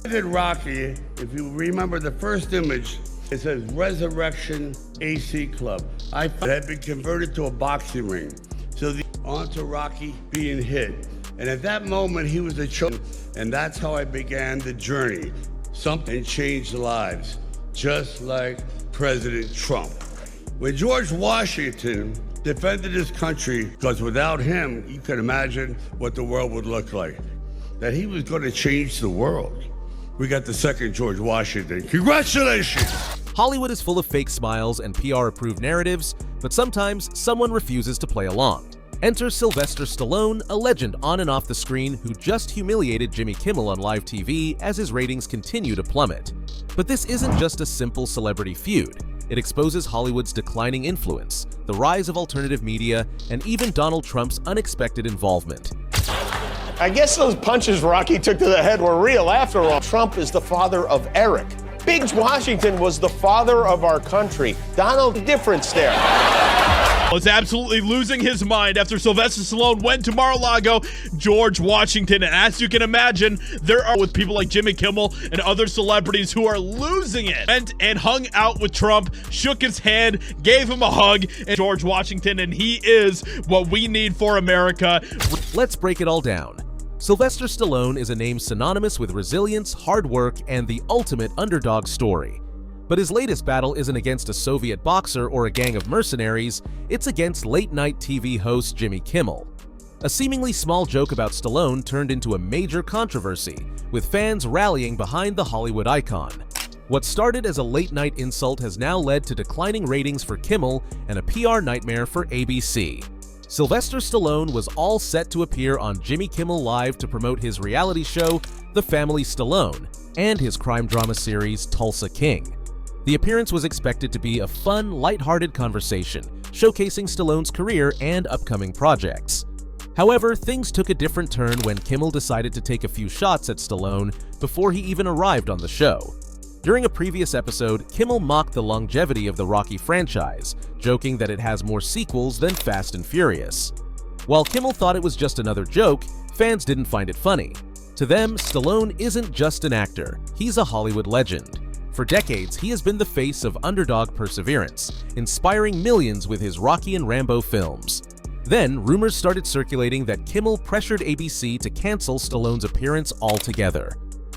Did Rocky, if you remember the first image, it says Resurrection AC Club. I thought it had been converted to a boxing ring. So onto Rocky being hit. And at that moment, he was a chosen. And that's how I began the journey. Something changed lives, just like President Trump. When George Washington defended his country, because without him, you can imagine what the world would look like. That he was going to change the world. We got the second George Washington. Congratulations! Hollywood is full of fake smiles and PR-approved narratives, but sometimes someone refuses to play along. Enter Sylvester Stallone, a legend on and off the screen who just humiliated Jimmy Kimmel on live TV as his ratings continue to plummet. But this isn't just a simple celebrity feud. It exposes Hollywood's declining influence, the rise of alternative media, and even Donald Trump's unexpected involvement. I guess those punches Rocky took to the head were real after all. Trump is the father of Eric. Big Washington was the father of our country. Donald, difference there. Was absolutely losing his mind after Sylvester Stallone went to Mar-a-Lago, George Washington. And as you can imagine, there are with people like Jimmy Kimmel and other celebrities who are losing it. And hung out with Trump, shook his hand, gave him a hug, and George Washington, and he is what we need for America. Let's break it all down. Sylvester Stallone is a name synonymous with resilience, hard work, and the ultimate underdog story. But his latest battle isn't against a Soviet boxer or a gang of mercenaries, it's against late-night TV host Jimmy Kimmel. A seemingly small joke about Stallone turned into a major controversy, with fans rallying behind the Hollywood icon. What started as a late-night insult has now led to declining ratings for Kimmel and a PR nightmare for ABC. Sylvester Stallone was all set to appear on Jimmy Kimmel Live to promote his reality show, The Family Stallone, and his crime drama series, Tulsa King. The appearance was expected to be a fun, lighthearted conversation, showcasing Stallone's career and upcoming projects. However, things took a different turn when Kimmel decided to take a few shots at Stallone before he even arrived on the show. During a previous episode, Kimmel mocked the longevity of the Rocky franchise, joking that it has more sequels than Fast and Furious. While Kimmel thought it was just another joke, fans didn't find it funny. To them, Stallone isn't just an actor, he's a Hollywood legend. For decades, he has been the face of underdog perseverance, inspiring millions with his Rocky and Rambo films. Then, rumors started circulating that Kimmel pressured ABC to cancel Stallone's appearance altogether.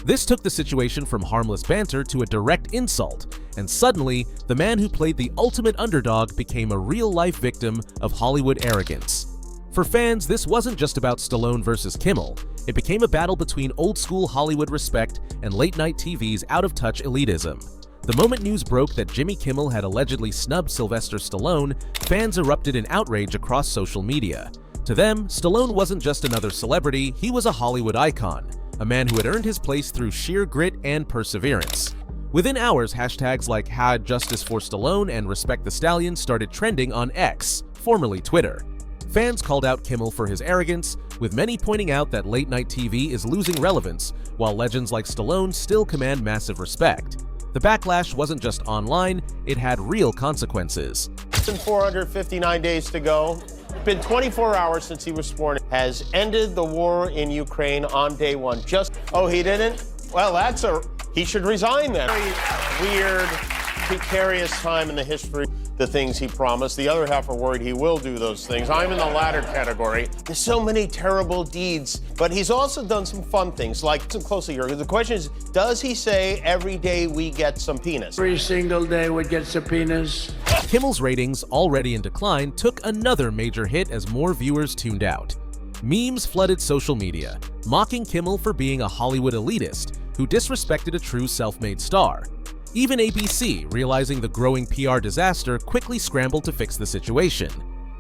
This took the situation from harmless banter to a direct insult, and suddenly, the man who played the ultimate underdog became a real-life victim of Hollywood arrogance. For fans, this wasn't just about Stallone versus Kimmel. It became a battle between old-school Hollywood respect and late-night TV's out-of-touch elitism. The moment news broke that Jimmy Kimmel had allegedly snubbed Sylvester Stallone, fans erupted in outrage across social media. To them, Stallone wasn't just another celebrity, he was a Hollywood icon, a man who had earned his place through sheer grit and perseverance. Within hours, hashtags like #JusticeForStallone and Respect the Stallion started trending on X, formerly Twitter. Fans called out Kimmel for his arrogance, with many pointing out that late-night TV is losing relevance, while legends like Stallone still command massive respect. The backlash wasn't just online, it had real consequences. 459 days to go. It's been 24 hours since he was sworn in. Has ended the war in Ukraine on day one. Oh, he didn't? Well, he should resign then. Very weird, precarious time in the history. The things he promised. The other half are worried he will do those things. I'm in the latter category. There's so many terrible deeds, but he's also done some fun things, like, listen closely here. The question is, does he say every day we get some penis? Every single day we get subpoenas. Kimmel's ratings, already in decline, took another major hit as more viewers tuned out. Memes flooded social media, mocking Kimmel for being a Hollywood elitist who disrespected a true self-made star. Even ABC, realizing the growing PR disaster, quickly scrambled to fix the situation.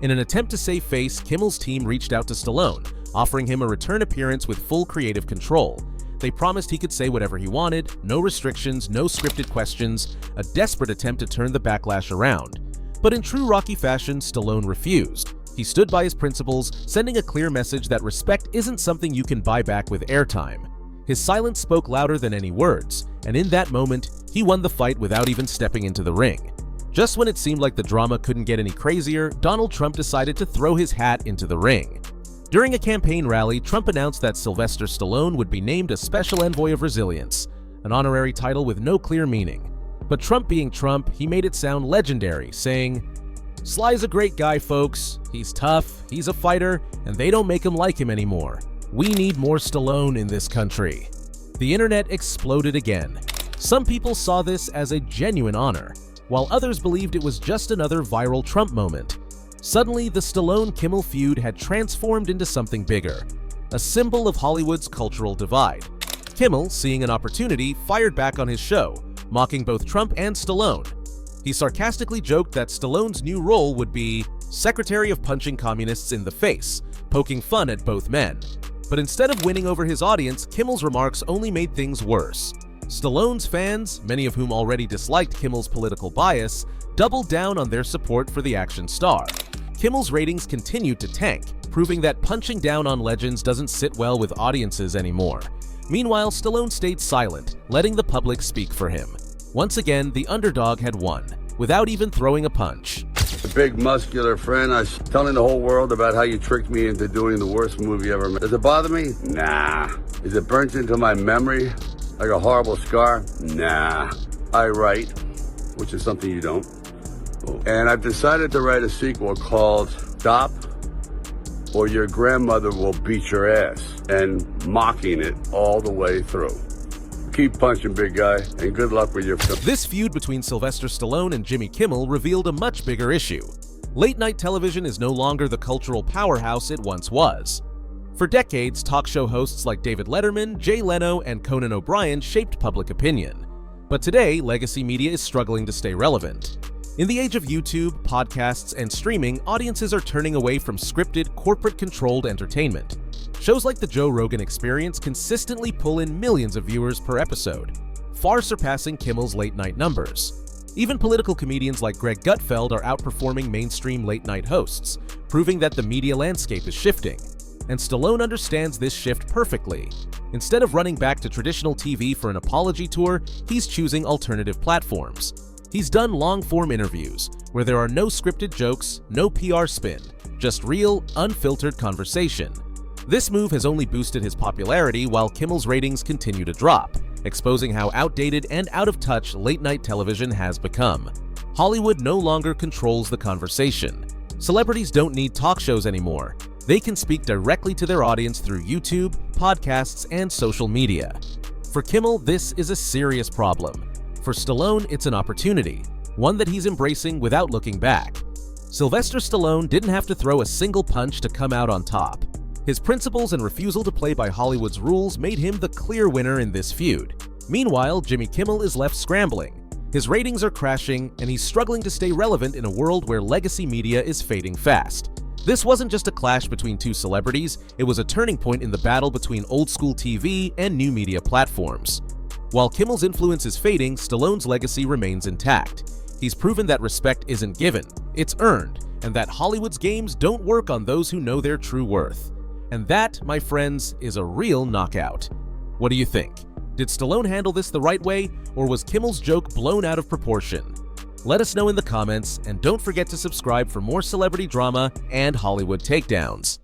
In an attempt to save face, Kimmel's team reached out to Stallone, offering him a return appearance with full creative control. They promised he could say whatever he wanted, no restrictions, no scripted questions, a desperate attempt to turn the backlash around. But in true Rocky fashion, Stallone refused. He stood by his principles, sending a clear message that respect isn't something you can buy back with airtime. His silence spoke louder than any words, and in that moment, he won the fight without even stepping into the ring. Just when it seemed like the drama couldn't get any crazier, Donald Trump decided to throw his hat into the ring. During a campaign rally, Trump announced that Sylvester Stallone would be named a Special Envoy of Resilience, an honorary title with no clear meaning. But Trump being Trump, he made it sound legendary, saying, "Sly's a great guy, folks. He's tough, he's a fighter, and they don't make him like him anymore. We need more Stallone in this country." The internet exploded again. Some people saw this as a genuine honor, while others believed it was just another viral Trump moment. Suddenly, the Stallone-Kimmel feud had transformed into something bigger, a symbol of Hollywood's cultural divide. Kimmel, seeing an opportunity, fired back on his show, mocking both Trump and Stallone. He sarcastically joked that Stallone's new role would be Secretary of Punching Communists in the Face, poking fun at both men. But instead of winning over his audience, Kimmel's remarks only made things worse. Stallone's fans, many of whom already disliked Kimmel's political bias, doubled down on their support for the action star. Kimmel's ratings continued to tank, proving that punching down on legends doesn't sit well with audiences anymore. Meanwhile, Stallone stayed silent, letting the public speak for him. Once again, the underdog had won, without even throwing a punch. A big muscular friend. I was telling the whole world about how you tricked me into doing the worst movie ever made. Does it bother me? Nah. Is it burnt into my memory like a horrible scar? Nah. I write, which is something you don't. And I've decided to write a sequel called Stop or Your Grandmother Will Beat Your Ass, and mocking it all the way through. Keep punching, big guy, and good luck with your film. This feud between Sylvester Stallone and Jimmy Kimmel revealed a much bigger issue. Late-night television is no longer the cultural powerhouse it once was. For decades, talk show hosts like David Letterman, Jay Leno, and Conan O'Brien shaped public opinion. But today, legacy media is struggling to stay relevant. In the age of YouTube, podcasts, and streaming, audiences are turning away from scripted, corporate-controlled entertainment. Shows like The Joe Rogan Experience consistently pull in millions of viewers per episode, far surpassing Kimmel's late-night numbers. Even political comedians like Greg Gutfeld are outperforming mainstream late-night hosts, proving that the media landscape is shifting. And Stallone understands this shift perfectly. Instead of running back to traditional TV for an apology tour, he's choosing alternative platforms. He's done long-form interviews, where there are no scripted jokes, no PR spin, just real, unfiltered conversation. This move has only boosted his popularity while Kimmel's ratings continue to drop, exposing how outdated and out of touch late-night television has become. Hollywood no longer controls the conversation. Celebrities don't need talk shows anymore. They can speak directly to their audience through YouTube, podcasts, and social media. For Kimmel, this is a serious problem. For Stallone, it's an opportunity, one that he's embracing without looking back. Sylvester Stallone didn't have to throw a single punch to come out on top. His principles and refusal to play by Hollywood's rules made him the clear winner in this feud. Meanwhile, Jimmy Kimmel is left scrambling. His ratings are crashing, and he's struggling to stay relevant in a world where legacy media is fading fast. This wasn't just a clash between two celebrities, it was a turning point in the battle between old-school TV and new media platforms. While Kimmel's influence is fading, Stallone's legacy remains intact. He's proven that respect isn't given, it's earned, and that Hollywood's games don't work on those who know their true worth. And that, my friends, is a real knockout. What do you think? Did Stallone handle this the right way, or was Kimmel's joke blown out of proportion? Let us know in the comments, and don't forget to subscribe for more celebrity drama and Hollywood takedowns.